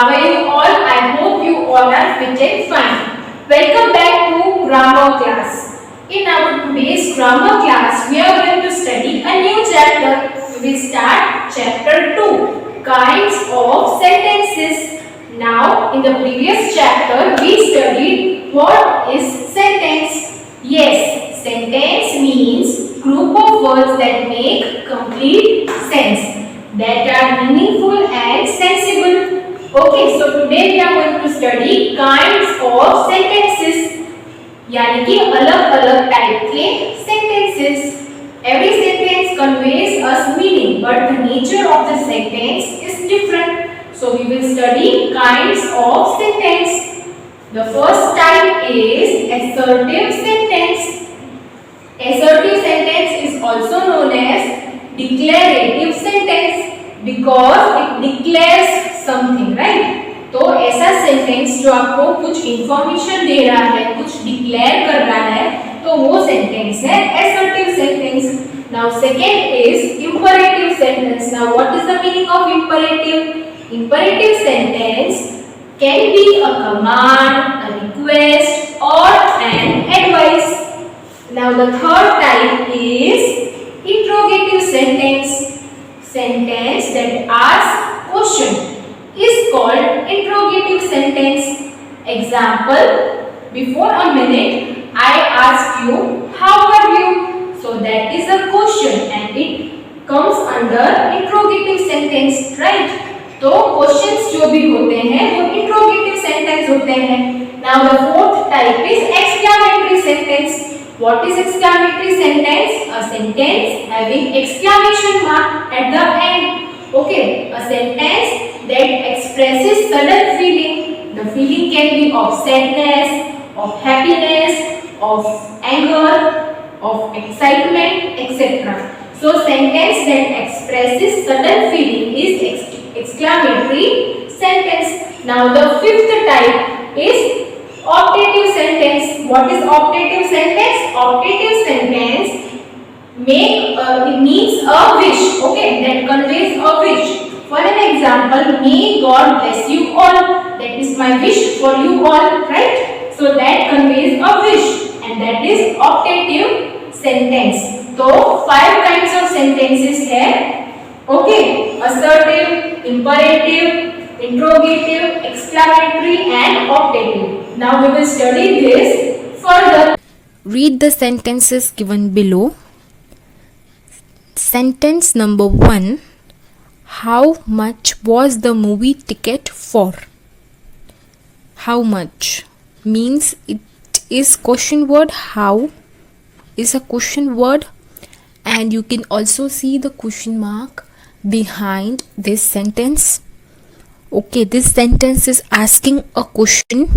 How are you all? I hope you all are fit and fine. Welcome back to grammar class. In our today's grammar class, we are going to study a new chapter. We will start chapter 2, kinds of sentences. Now, in the previous chapter, we studied what is sentence. Yes, sentence means group of words that make complete sense, that are meaningful and sensible. Okay, so today we are going to study kinds of sentences, यानी कि अलग अलग type के sentences. Every sentence conveys us meaning, but the nature of the sentence is different. So we will study kinds of sentence. The first type is assertive sentence. Assertive sentence is also known as declarative sentence because it declares something, right? तो ऐसा sentence जो आपको कुछ information दे रहा है, कुछ declare कर रहा है, तो वो सेंटेंस है assertive sentence. Now second is imperative sentence. Now what is the meaning of imperative? Imperative sentence can be a command, a request or an advice. Now the third type is interrogative sentence. Sentence that asks question is called interrogative sentence. Example, before a minute I asked you, how are you? So that is a question and it comes under interrogative sentence, right? तो questions जो भी होते हैं वो interrogative sentence होते हैं. Now the fourth type is exclamatory sentence. What is exclamatory sentence? A sentence having exclamation mark at the end. Okay, a sentence that expresses sudden feeling. The feeling can be of sadness, of happiness, of anger, of excitement, etc. So sentence that expresses sudden feeling is exclamatory sentence. Now the fifth type is optative sentence. What is optative sentence? Optative sentence it means a wish, okay, that conveys a wish. For an example, may God bless you all. That is my wish for you all, right? So that conveys a wish and that is optative sentence. So 5 kinds of sentences here. Okay, assertive, imperative, interrogative, exclamatory and optative. Now we will study this further. Read the sentences given below. Sentence number 1. How much was the movie ticket for? How much means it is question word. How is a question word and you can also see the question mark behind this sentence. Okay, this sentence is asking a question.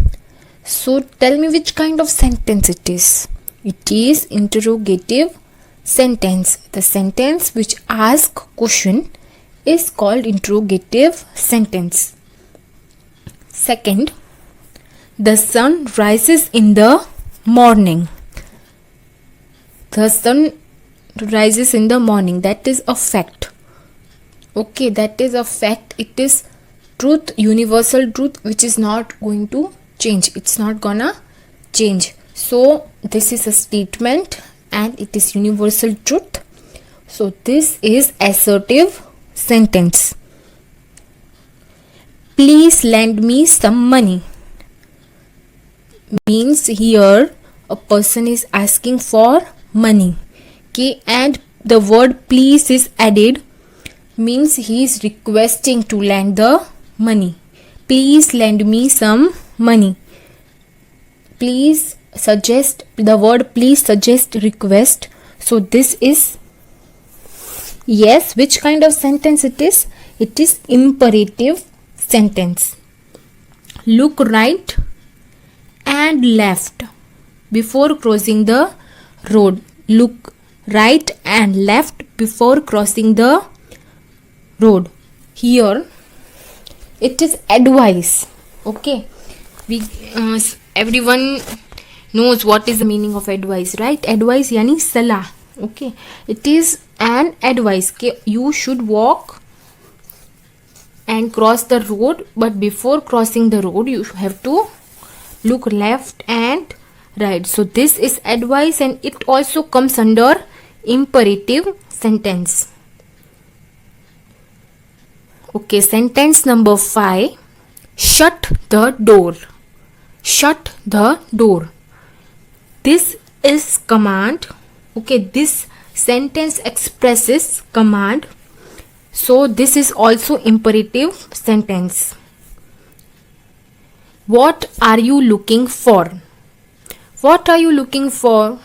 So tell me which kind of sentence it is. It is interrogative sentence. The sentence which asks question is called interrogative sentence. Second, the sun rises in the morning. The sun rises in the morning. That is a fact. Okay, that is a fact. It is truth, universal truth, which is not going to change. It's not gonna change. So this is a statement and it is universal truth. So this is assertive sentence. Please lend me some money means here a person is asking for money. Okay, and the word please is added means he is requesting to lend the money. Please lend me some money. Please suggest, the word please suggest request. So this is yes, which kind of sentence it is? It is imperative sentence. Look right and left before crossing the road. Look right and left before crossing the road. Here it is advice. Okay, we everyone knows what is the meaning of advice, right? Advice yani salah. Okay, it is an advice कि you should walk and cross the road, but before crossing the road you have to look left and right. So this is advice and it also comes under imperative sentence. Okay, sentence number 5. Shut the door. Shut the door. This is command. Okay, this sentence expresses command. So this is also imperative sentence. What are you looking for? What are you looking for?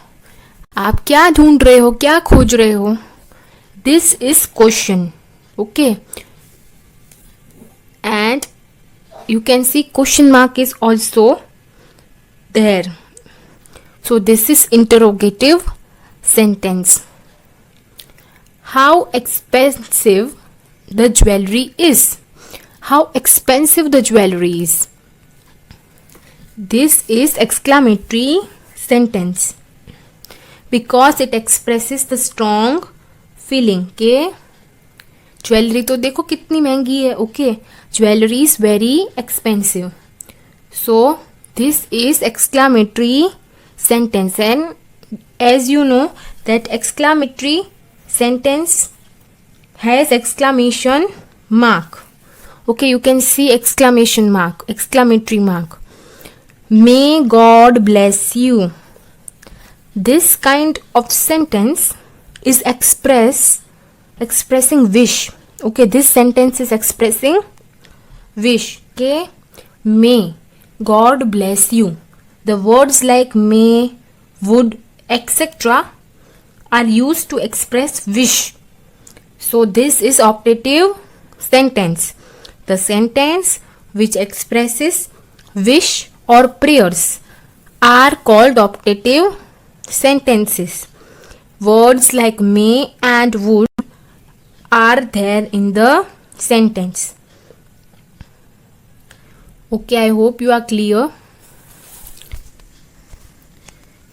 आप क्या ढूंढ रहे हो, क्या खोज रहे हो? This is question. Okay. And you can see question mark is also there. So this is interrogative sentence. How expensive the jewelry is? How expensive the jewelry is? This is exclamatory sentence because it expresses the strong feeling के jewellery तो देखो कितनी महंगी है. Okay, jewellery is very expensive. So this is exclamatory sentence, and as you know that exclamatory sentence has exclamation mark. Okay, you can see exclamation mark, exclamatory mark. May God bless you. This kind of sentence is expressing wish. Okay, this sentence is expressing wish. Okay, may God bless you. The words like may, would, etc. are used to express wish. So this is optative sentence. The sentence which expresses wish or prayers are called optative sentences. Words like may and would are there in the sentence. Okay, I hope you are clear.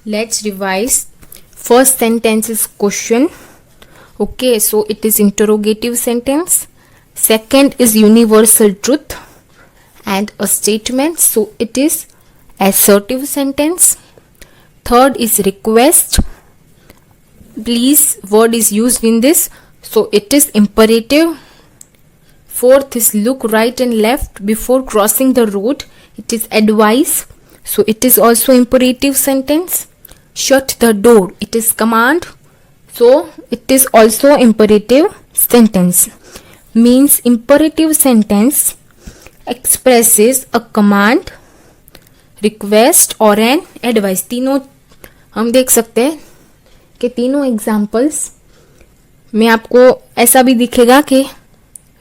Let's revise. First sentence is question. Okay, so it is interrogative sentence. Second is universal truth and a statement. So it is assertive sentence. Third is request. Please word is used in this. So it is imperative. Fourth is look right and left before crossing the road. It is advice. So it is also imperative sentence. Shut the door. It is command. So it is also imperative sentence. Means imperative sentence expresses a command, request or an advice. तीनों हम देख सकते हैं कि तीनों examples में आपको ऐसा भी दिखेगा कि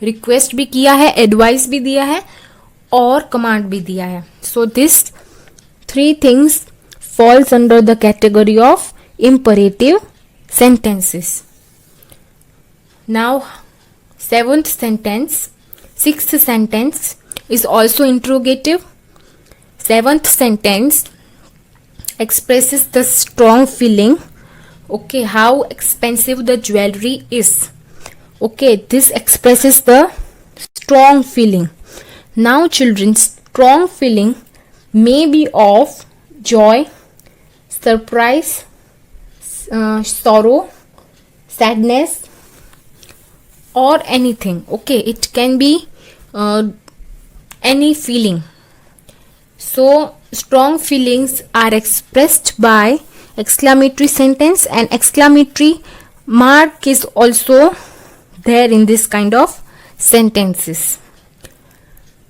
रिक्वेस्ट भी किया है, एडवाइस भी दिया है और कमांड भी दिया है. So this 3 things falls under the category of imperative sentences. Now 6th sentence is also interrogative. 7th sentence expresses the strong feeling. Okay, how expensive the jewelry is. Okay, this expresses the strong feeling. Now children, strong feeling may be of joy, surprise, sorrow, sadness or anything. Okay, it can be any feeling. So strong feelings are expressed by exclamatory sentence, and exclamatory mark is also there in this kind of sentences.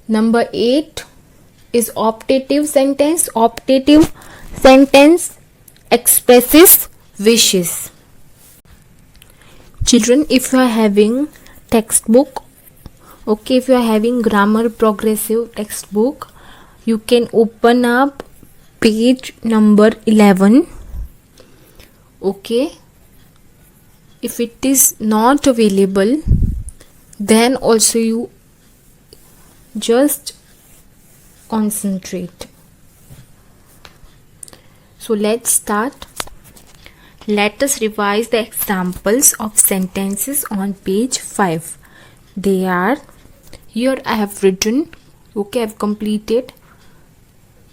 Number 8 is optative sentence. Optative sentence expresses wishes. Children, if you are having textbook, okay, if you are having grammar progressive textbook, you can open up page number 11. Okay, if it is not available, then also you just concentrate. So let's start. Let us revise the examples of sentences on page 5. They are, here I have written, okay, I've completed.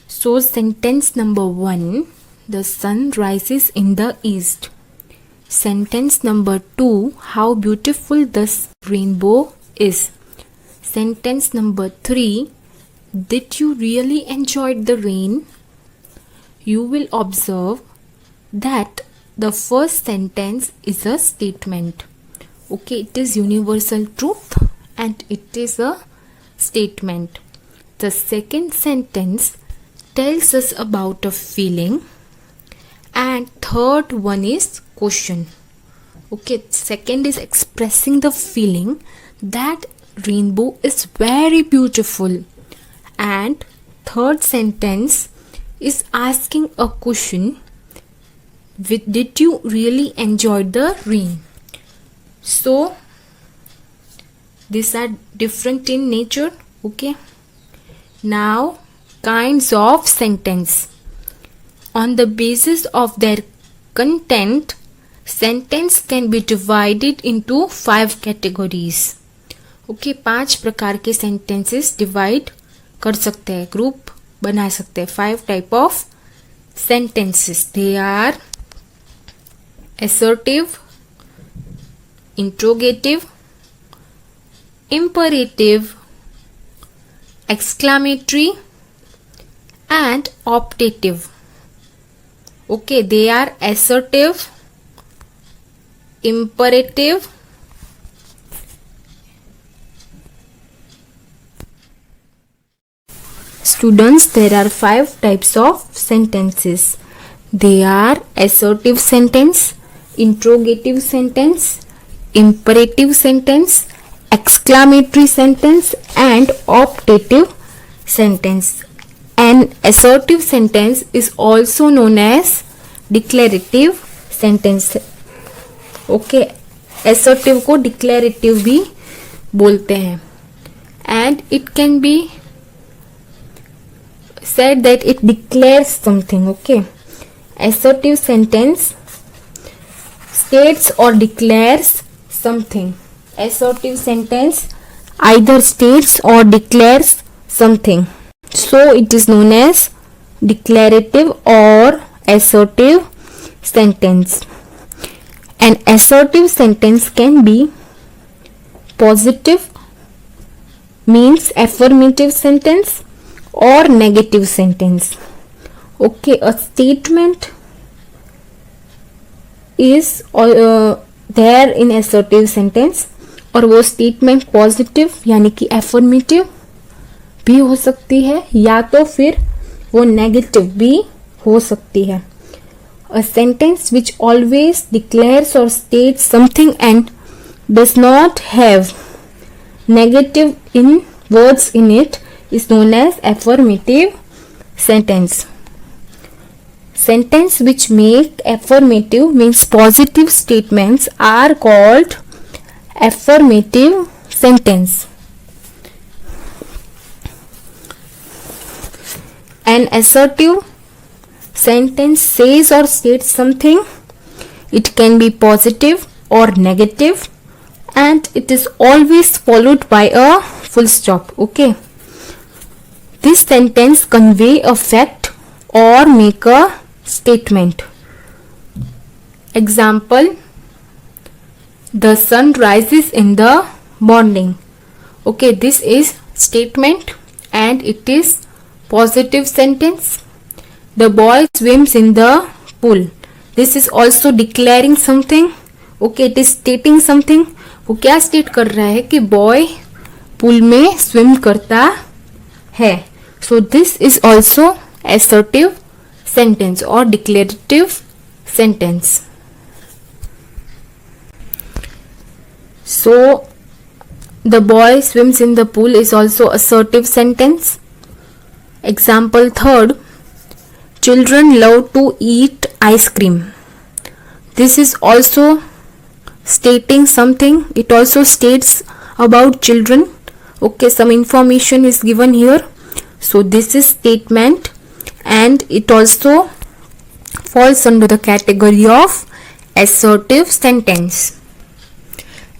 So sentence number 1, the sun rises in the east. Sentence number 2, how beautiful the rainbow is. Sentence number 3, did you really enjoy the rain? You will observe that the first sentence is a statement. Okay, it is universal truth and it is a statement. The second sentence tells us about a feeling and third one is question. Okay, second is expressing the feeling that rainbow is very beautiful, and third sentence is asking a question with did you really enjoy the rain. So these are different in nature. Okay, now kinds of sentence. On the basis of their content, sentence can be divided into 5 categories. Okay, 5 प्रकार के sentences divide कर सकते हैं, group बना सकते हैं. 5 type of sentences. They are assertive, interrogative, imperative, exclamatory and optative. Okay, they are assertive, imperative, students, there are 5 types of sentences. They are assertive sentence, interrogative sentence, imperative sentence, exclamatory sentence and optative sentence. An assertive sentence is also known as declarative sentence. Okay, assertive को declarative भी बोलते हैं. And it can be said that it declares something. Okay, assertive sentence states or declares something. Assertive sentence either states or declares something. So it is known as declarative or assertive sentence. An assertive sentence can be positive, means affirmative sentence, or negative sentence. Okay, a statement is there in assertive sentence और वो statement positive यानी कि affirmative भी हो सकती है या तो फिर वो negative भी हो सकती है. A sentence which always declares or states something and does not have negative in words in it is known as affirmative sentence. Sentence which make affirmative means positive statements are called affirmative sentence. An assertive sentence says or states something. It can be positive or negative and it is always followed by a full stop. Okay, this sentence convey a fact or make a statement. Example, the sun rises in the morning. Okay, this is statement and it is positive sentence. The boy swims in the pool. This is also declaring something. Okay, it is stating something. वो क्या state कर रहा है कि boy pool में swim करता है. So this is also assertive sentence or declarative sentence. So the boy swims in the pool is also assertive sentence. Example third, children love to eat ice cream. This is also stating something. It also states about children. Okay, some information is given here. So this is statement and it also falls under the category of assertive sentence.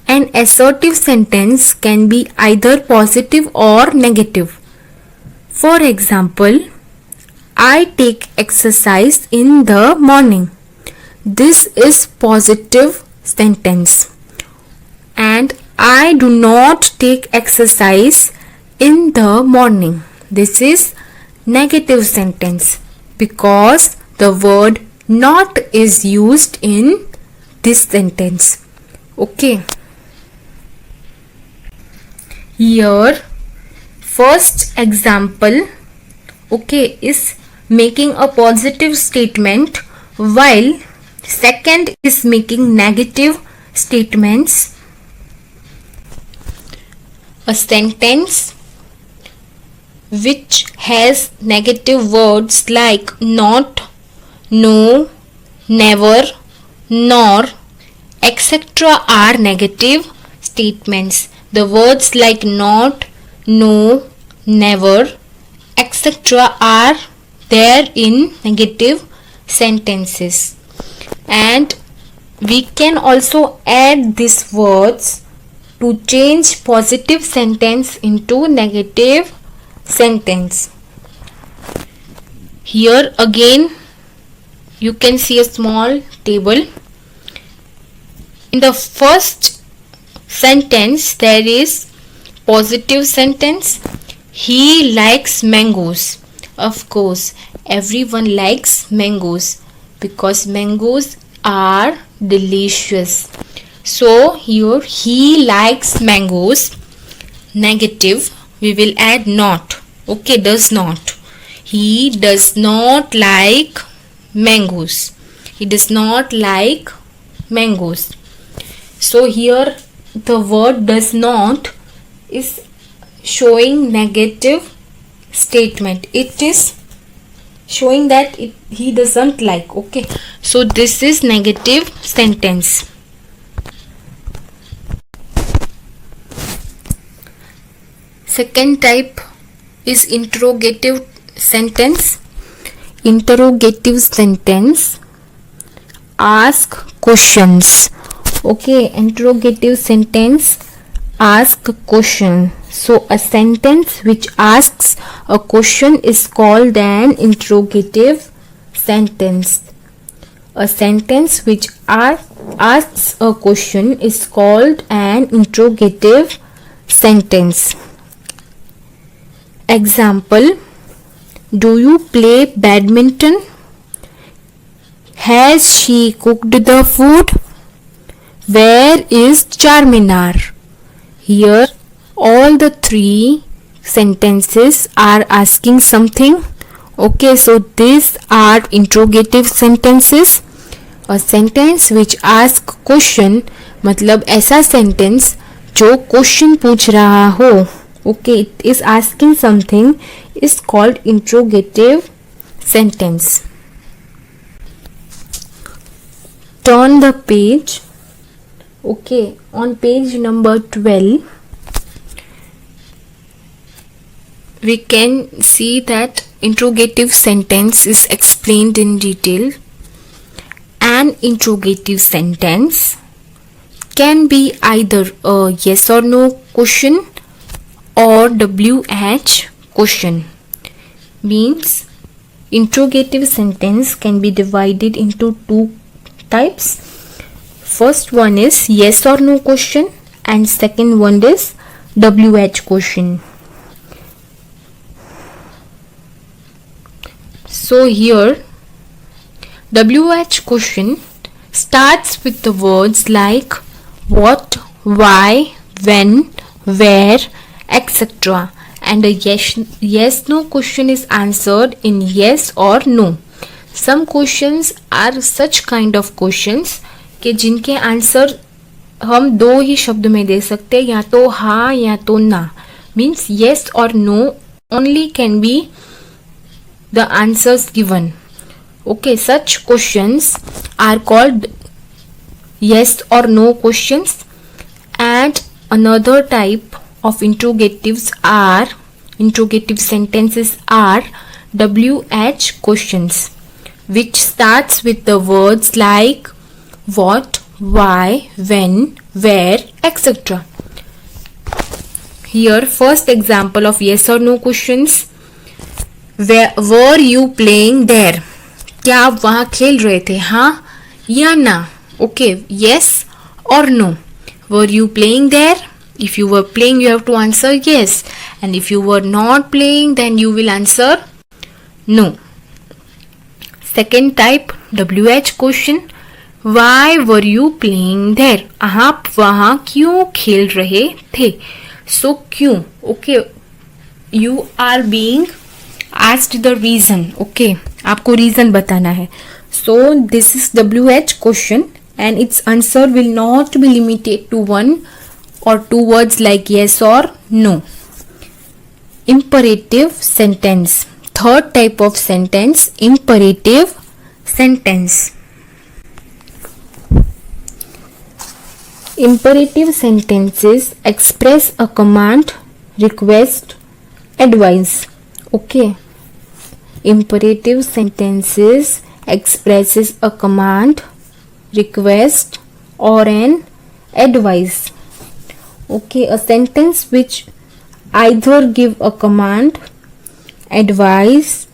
An assertive sentence can be either positive or negative. For example, I take exercise in the morning. This is positive sentence. And I do not take exercise in the morning. This is negative sentence because the word not is used in this sentence. Okay. Here first example is making a positive statement while second is making negative statements. A sentence which has negative words like not, no, never, nor, etc. are negative statements. The words like not, no, never, etc. are there in negative sentences. And we can also add these words to change positive sentence into negative sentence. Here again you can see a small table. In the first sentence there is positive sentence. He likes mangoes. Of course, everyone likes mangoes because mangoes are delicious. So here he likes mangoes. Negative, we will add not. Okay, does not. He does not like mangoes. He does not like mangoes. So here the word does not is showing negative statement. It is showing that he doesn't like. Okay, so this is negative sentence. Second type is interrogative sentence. Interrogative sentence ask questions. Okay, interrogative sentence ask question. So a sentence which asks a question is called an interrogative sentence. A sentence which asks a question is called an interrogative sentence. Example: do you play badminton? Has she cooked the food? Where is Charminar? Here all the three sentences are asking something. Okay, so these are interrogative sentences. A sentence which asks question मतलब ऐसा sentence जो question पूछ रहा हो. Okay, it is asking something is called interrogative sentence. Turn the page. Okay, on page number 12 we can see that interrogative sentence is explained in detail. An interrogative sentence can be either a yes or no question or WH question. Means interrogative sentence can be divided into two types. First one is yes or no question and second one is WH question. So here WH question starts with the words like what, why, when, where, etc. And a yes no question is answered in yes or no. Some questions are such kind of questions कि जिनके answer हम दो ही शब्द में दे सकते हैं, या तो हाँ या तो ना. Means yes or no only can be the answers given. Okay, such questions are called yes or no questions. And another type of interrogative sentences are WH questions, which starts with the words like what, why, when, where, etc. Here first example of yes or no questions. Were you playing there? क्या आप वहां खेल रहे थे, हाँ या ना? Okay, yes or no. Were you playing there? If you were playing, you have to answer yes, and if you were not playing, then you will answer no. Second type, WH question. Why were you playing there? आप वहां क्यों खेल रहे थे? So क्यों, okay, you are being asked the reason. Okay, आपको reason बताना है. So this is WH question and its answer will not be limited to one or two words like yes or no. Imperative sentence. Third type of sentence, imperative sentence. Imperative sentences express a command, request, advice. Okay. Imperative sentences expresses a command, request, or an advice. Okay, a sentence which either give a command, advice,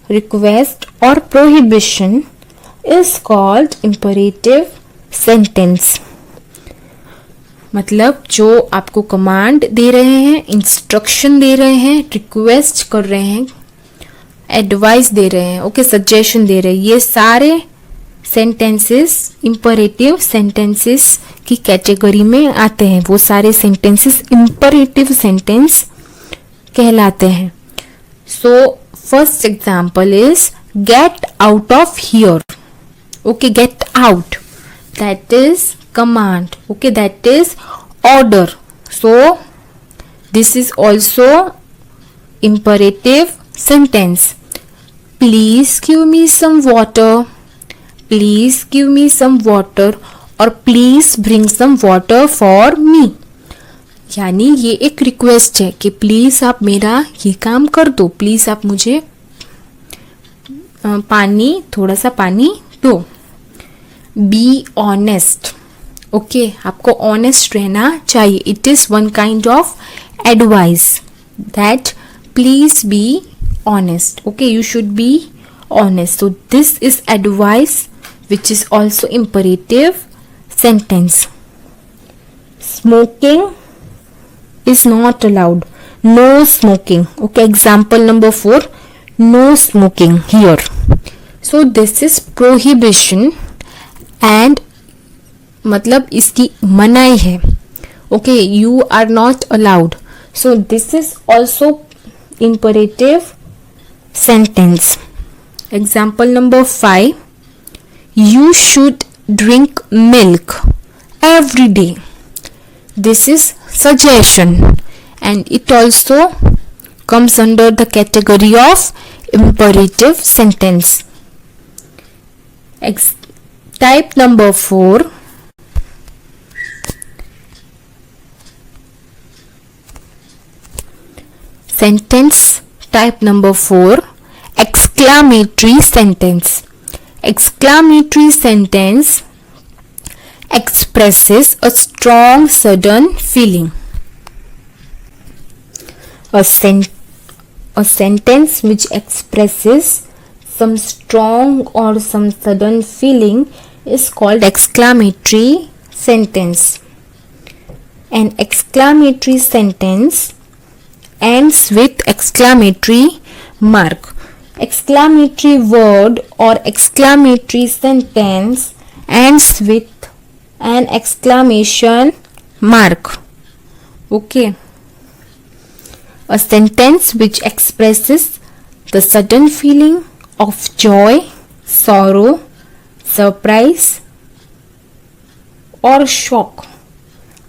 request, or prohibition is called imperative sentence. मतलब जो आपको command दे रहे हैं, instruction दे रहे हैं, request कर रहे हैं, एडवाइस दे रहे हैं, ओके, सजेशन दे रहे हैं, ये सारे सेंटेंसेस इंपरेटिव सेंटेंसेस की कैटेगरी में आते हैं. वो सारे सेंटेंसेस इंपरेटिव सेंटेंस कहलाते हैं. So first example is get out of here. Okay, get out, that is command. Okay, that is order. So this is also imperative sentence. Please give me some water. Please give me some water. और please bring some water for me. यानी ये एक request है कि please आप मेरा ये काम कर दो, प्लीज आप मुझे थोड़ा सा पानी दो. Be honest. ओके, आपको ऑनेस्ट रहना चाहिए. It is one kind of advice that please be honest. Okay, you should be honest. So this is advice which is also imperative sentence. Smoking is not allowed. No smoking. Okay, example number 4, no smoking here. So this is prohibition and मतलब इसकी मनाही है. Okay, you are not allowed. So this is also imperative sentence. Example number 5, you should drink milk every day. This is suggestion and it also comes under the category of imperative sentence. Type number 4, sentence type number 4, exclamatory sentence. Exclamatory sentence expresses a strong sudden feeling. A sentence which expresses some strong or some sudden feeling is called exclamatory sentence. An exclamatory sentence ends with exclamatory mark. Exclamatory word or exclamatory sentence ends with an exclamation mark. Okay, a sentence which expresses the sudden feeling of joy, sorrow, surprise or shock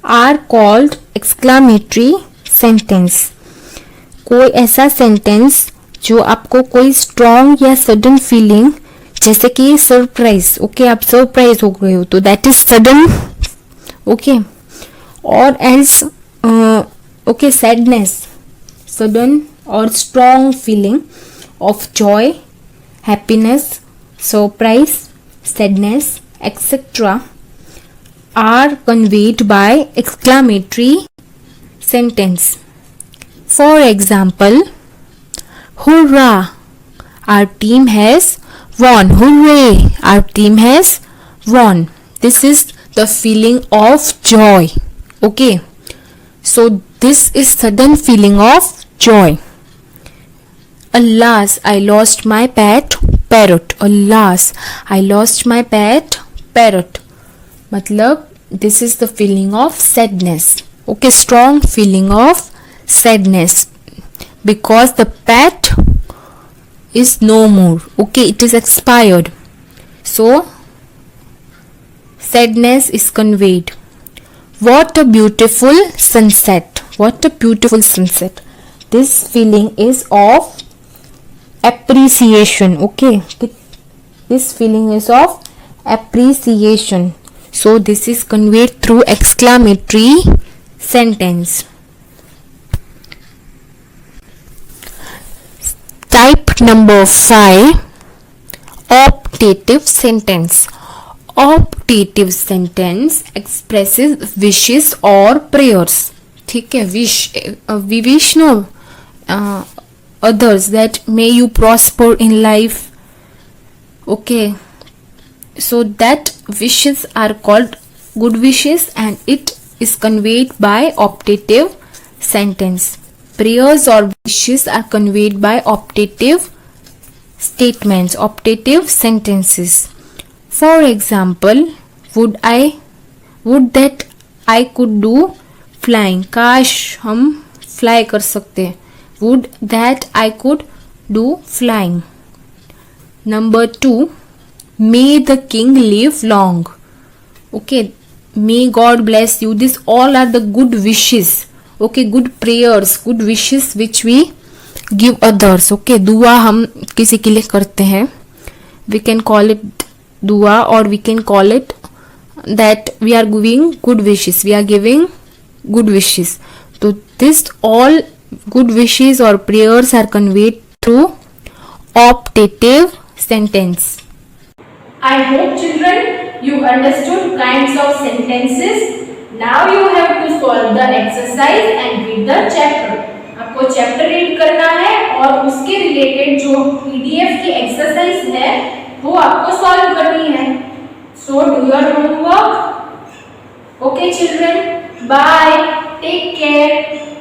are called exclamatory sentence. कोई ऐसा sentence जो आपको कोई strong या sudden feeling, जैसे कि surprise. Okay, आप surprise हो गए हो तो दैट इज सडन. ओके, और एल्स ओके, सैडनेस, सडन और strong feeling of Joy, happiness, surprise, sadness etcetera are conveyed by exclamatory sentence. For example, hurrah! Our team has won. Hooray! Our team has won. This is the feeling of joy. Okay. So this is sudden feeling of joy. Alas, I lost my pet parrot. Alas, I lost my pet parrot. मतलब this is the feeling of sadness. Okay, strong feeling of sadness because the pet is no more. Okay, it is expired. So sadness is conveyed. What a beautiful sunset. What a beautiful sunset. This feeling is of appreciation. Okay, this feeling is of appreciation. So this is conveyed through exclamatory sentence. Type number 5, optative sentence. Optative sentence expresses wishes or prayers. ठीक है, we wish no others that may you prosper in life. Okay, so that wishes are called good wishes and it is conveyed by optative sentence. Prayers or wishes are conveyed by optative statements, optative sentences. For example, would that I could do flying. काश हम fly कर सकते हैं. Would that I could do flying. Number 2, may the king live long. Okay, may God bless you. These all are the good wishes. Okay, good prayers, good wishes which we give others. Okay, दुआ हम किसी के लिए करते हैं. We can call it dua or we can call it that we are giving good wishes. We are giving good wishes. So this all good wishes or prayers are conveyed through optative sentence. I hope children you understood kinds of sentences. Now you have to solve the exercise and read the chapter. आपको chapter read करना है और उसके related जो PDF की exercise है वो आपको सॉल्व करनी है. So do your homework. Okay children, bye. Take care.